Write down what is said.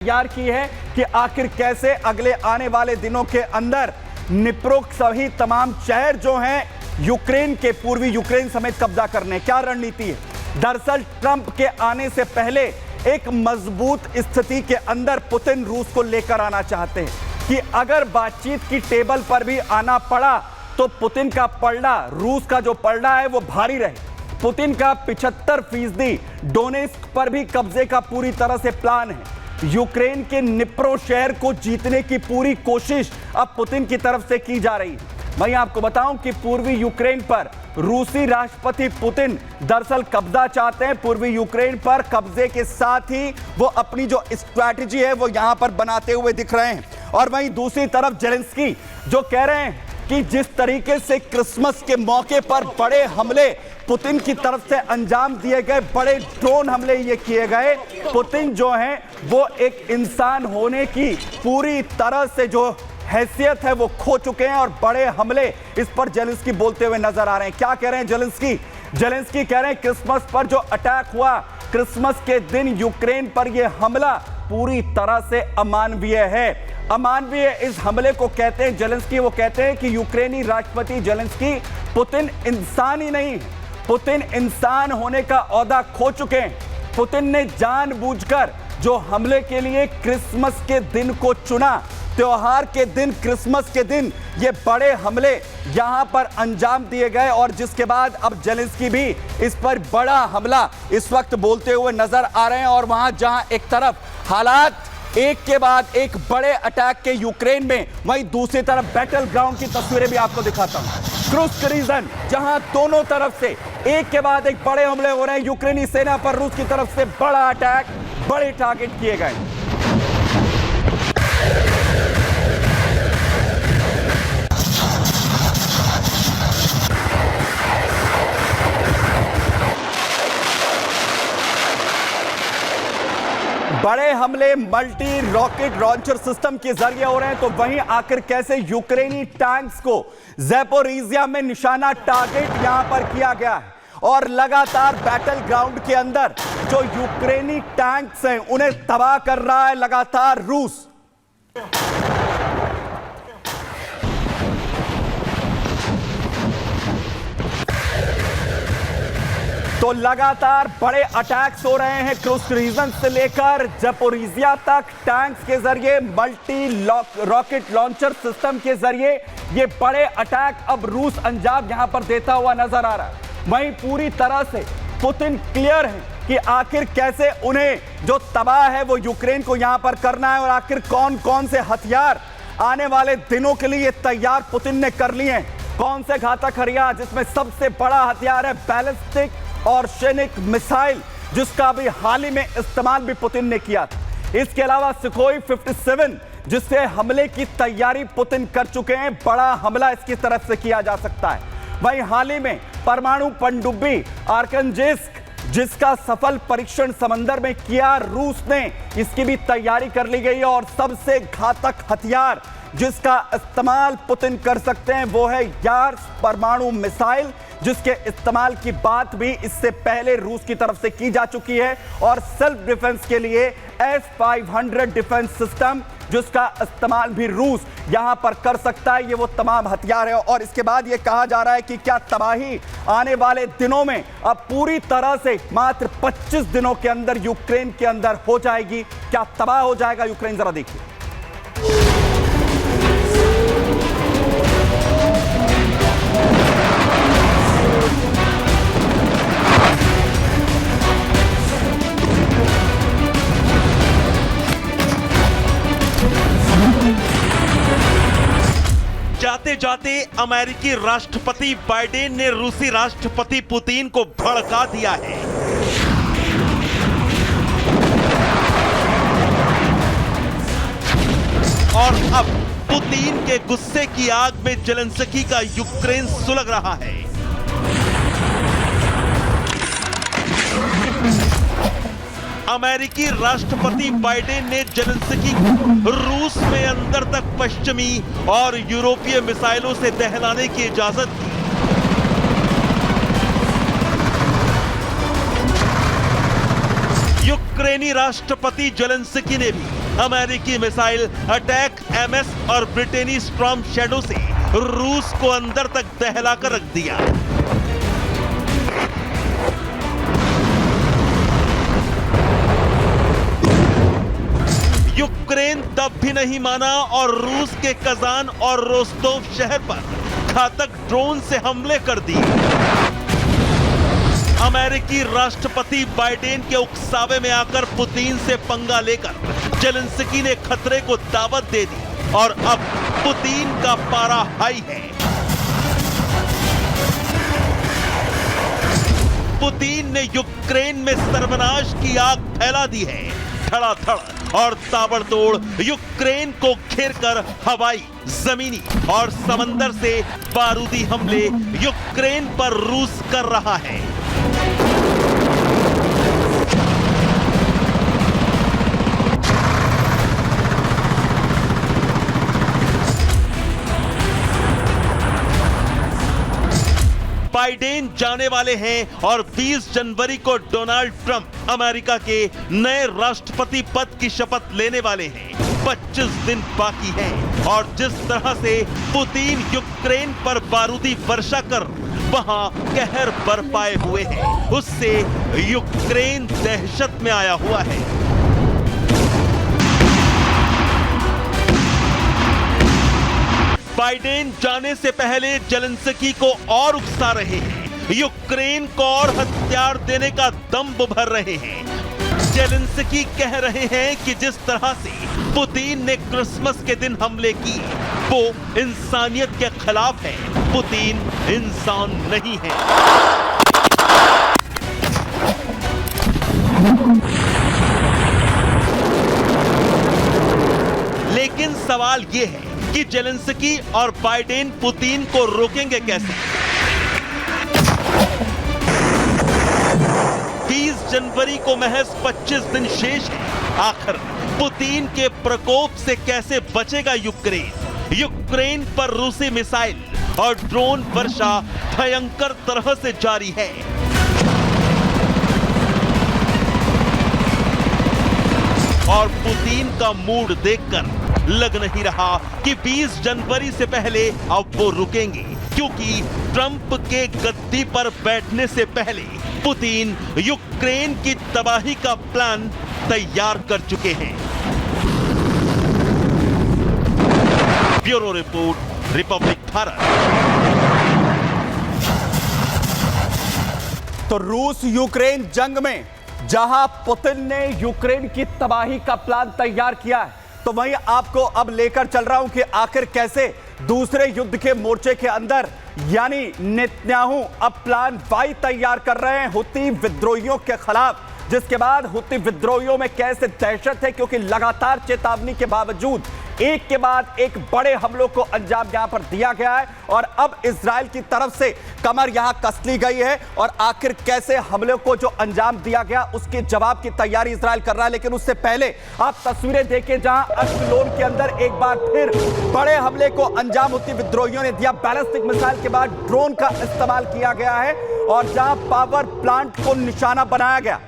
तैयार की है कि आखिर कैसे अगले आने वाले दिनों के अंदर निप्रो सभी तमाम शहर जो हैं यूक्रेन के पूर्वी यूक्रेन समेत कब्जा करने, क्या रणनीति है। दरअसल ट्रंप के आने से पहले एक मजबूत स्थिति के अंदर पुतिन रूस को लेकर आना चाहते हैं कि अगर बातचीत की टेबल पर भी आना पड़ा तो पुतिन का पलड़ा, रूस का जो पलड़ा है वो भारी रहे। पुतिन का 75% डोनेस्क पर भी कब्जे का पूरी तरह से प्लान है। यूक्रेन के निप्रो शहर को जीतने की पूरी कोशिश अब पुतिन की तरफ से की जा रही है। मैं आपको बताऊं कि पूर्वी यूक्रेन पर रूसी राष्ट्रपति पुतिन दरअसल कब्जा चाहते हैं। पूर्वी यूक्रेन पर कब्जे के साथ ही वो अपनी जो स्ट्रैटेजी है वो यहां पर बनाते हुए दिख रहे हैं। और वहीं दूसरी तरफ जेलेंस्की जो कह रहे हैं कि जिस तरीके से क्रिसमस के मौके पर बड़े हमले पुतिन की तरफ से अंजाम दिए गए, बड़े ड्रोन हमले ये किए गए, पुतिन जो हैं वो एक इंसान होने की पूरी तरह से जो हैसियत है वो खो चुके हैं और बड़े हमले इस पर जेलेंस्की बोलते हुए नजर आ रहे हैं। क्या कह रहे हैं जेलेंस्की कह रहे हैं क्रिसमस पर जो अटैक हुआ, क्रिसमस के दिन यूक्रेन पर यह हमला पूरी तरह से अमानवीय है। अमानवीय इस हमले को कहते हैं जेलेंस्की। वो कहते हैं कि यूक्रेनी राष्ट्रपति जेलेंस्की पुतिन इंसान ही नहीं, पुतिन इंसान होने का ओहदा खो चुके हैं। पुतिन ने जानबूझकर जो हमले के लिए क्रिसमस के दिन को चुना, त्योहार के दिन, क्रिसमस के दिन ये बड़े हमले यहां पर अंजाम दिए गए और जिसके बाद अब जेलेंस्की भी इस पर बड़ा हमला इस वक्त बोलते हुए नजर आ रहे हैं। और वहां जहां एक तरफ हालात एक के बाद एक बड़े अटैक के यूक्रेन में, वहीं दूसरी तरफ बैटल ग्राउंड की तस्वीरें भी आपको दिखाता हूं। क्रुस्क रीजन जहां दोनों तरफ से एक के बाद एक बड़े हमले हो रहे हैं। यूक्रेनी सेना पर रूस की तरफ से बड़ा अटैक, बड़े टारगेट किए गए। बड़े हमले मल्टी रॉकेट लॉन्चर सिस्टम के जरिए हो रहे हैं। तो वहीं आखिर कैसे यूक्रेनी टैंक्स को ज़ैपोरिज़िया में निशाना टारगेट यहां पर किया गया है और लगातार बैटल ग्राउंड के अंदर जो यूक्रेनी टैंक्स हैं उन्हें तबाह कर रहा है लगातार रूस। तो लगातार बड़े अटैक्स हो रहे हैं क्रुस्क रीजन से लेकर ज़ैपोरिज़िया तक। टैंक्स के जरिए, मल्टी रॉकेट लॉन्चर सिस्टम के जरिए ये बड़े अटैक अब रूस अंजाम यहां पर देता हुआ नजर आ रहा है। वहीं पूरी तरह से पुतिन क्लियर है कि आखिर कैसे उन्हें जो तबाह है वो यूक्रेन को यहां पर करना है और आखिर कौन कौन से हथियार आने वाले दिनों के लिए तैयार पुतिन ने कर लिए हैं। कौन से घातक हथियार, जिसमें सबसे बड़ा हथियार है बैलिस्टिक और सैनिक मिसाइल, जिसका भी हाल ही में इस्तेमाल भी पुतिन ने किया था। इसके अलावा सुखोई 57 जिससे हमले की तैयारी पुतिन कर चुके हैं। बड़ा हमला इसकी तरफ से किया जा सकता है। वहीं हाल ही में परमाणु पनडुब्बी आर्कनजेस्क जिसका सफल परीक्षण समंदर में किया रूस ने, इसकी भी तैयारी कर ली गई है। और सबसे घातक हथियार जिसका इस्तेमाल पुतिन कर सकते हैं वो है यार्स परमाणु मिसाइल, जिसके इस्तेमाल की बात भी इससे पहले रूस की तरफ से की जा चुकी है। और सेल्फ डिफेंस के लिए S-500 डिफेंस सिस्टम जिसका इस्तेमाल भी रूस यहां पर कर सकता है। ये वो तमाम हथियार है। और इसके बाद ये कहा जा रहा है कि क्या तबाही आने वाले दिनों में अब पूरी तरह से मात्र 25 दिनों के अंदर यूक्रेन के अंदर हो जाएगी। क्या तबाह हो जाएगा यूक्रेन, जरा देखिए। जाते जाते अमेरिकी राष्ट्रपति बाइडेन ने रूसी राष्ट्रपति पुतिन को भड़का दिया है। और अब पुतिन के गुस्से की आग में जेलेंस्की का यूक्रेन सुलग रहा है। अमेरिकी राष्ट्रपति बाइडेन ने जेलेंस्की को रूस में अंदर तक पश्चिमी और यूरोपीय मिसाइलों से दहलाने की इजाजत दी। यूक्रेनी राष्ट्रपति जेलेंस्की ने भी अमेरिकी मिसाइल अटैक एमएस और ब्रिटेनी स्टॉर्म शैडो से रूस को अंदर तक दहलाकर रख दिया। यूक्रेन तब भी नहीं माना और रूस के कजान और रोस्तोव शहर पर घातक ड्रोन से हमले कर दिए। अमेरिकी राष्ट्रपति बाइडेन के उकसावे में आकर पुतिन से पंगा लेकर जेलेंस्की ने खतरे को दावत दे दी और अब पुतिन का पारा हाई है। पुतिन ने यूक्रेन में सर्वनाश की आग फैला दी है। धड़ाधड़ और ताबड़तोड़ यूक्रेन को घेरकर हवाई, जमीनी और समंदर से बारूदी हमले यूक्रेन पर रूस कर रहा है। बाइडेन जाने वाले हैं और 20 जनवरी को डोनाल्ड ट्रंप अमेरिका के नए राष्ट्रपति पद की शपथ लेने वाले हैं। 25 दिन बाकी हैं और जिस तरह से पुतिन यूक्रेन पर बारूदी वर्षा कर वहां कहर बरपाए हुए हैं, उससे यूक्रेन दहशत में आया हुआ है। बाइडेन जाने से पहले जेलेंस्की को और उकसा रहे हैं, यूक्रेन को और हथियार देने का दम भर रहे हैं। जेलेंस्की कह रहे हैं कि जिस तरह से पुतिन ने क्रिसमस के दिन हमले किए वो इंसानियत के खिलाफ है। पुतिन इंसान नहीं है। लेकिन सवाल यह है कि जेलेंस्की और बाइडेन पुतिन को रोकेंगे कैसे? 20 जनवरी को महज 25 दिन शेष है। आखिर पुतिन के प्रकोप से कैसे बचेगा यूक्रेन? यूक्रेन पर रूसी मिसाइल और ड्रोन वर्षा भयंकर तरह से जारी है। और पुतिन का मूड देखकर लग नहीं रहा कि 20 जनवरी से पहले अब वो रुकेंगे, क्योंकि ट्रंप के गद्दी पर बैठने से पहले पुतिन यूक्रेन की तबाही का प्लान तैयार कर चुके हैं। Bureau report, Republic Bharat. तो रूस यूक्रेन जंग में जहां पुतिन ने यूक्रेन की तबाही का प्लान तैयार किया है, तो वहीं आपको अब लेकर चल रहा हूं कि आखिर कैसे दूसरे युद्ध के मोर्चे के अंदर यानी नेतन्याहू अब प्लान वाई तैयार कर रहे हैं हुती विद्रोहियों के खिलाफ, जिसके बाद हुती विद्रोहियों में कैसे दहशत है, क्योंकि लगातार चेतावनी के बावजूद एक के बाद एक बड़े हमलों को अंजाम यहां पर दिया गया है और अब इजराइल की तरफ से कमर यहां कस ली गई है और आखिर कैसे हमले को जो अंजाम दिया गया उसके जवाब की तैयारी इजराइल कर रहा है। लेकिन उससे पहले आप तस्वीरें देखें जहां अश्कलोन के अंदर एक बार फिर बड़े हमले को अंजाम हुती विद्रोहियों ने दिया। बैलिस्टिक मिसाइल के बाद ड्रोन का इस्तेमाल किया गया है और जहां पावर प्लांट को निशाना बनाया गया।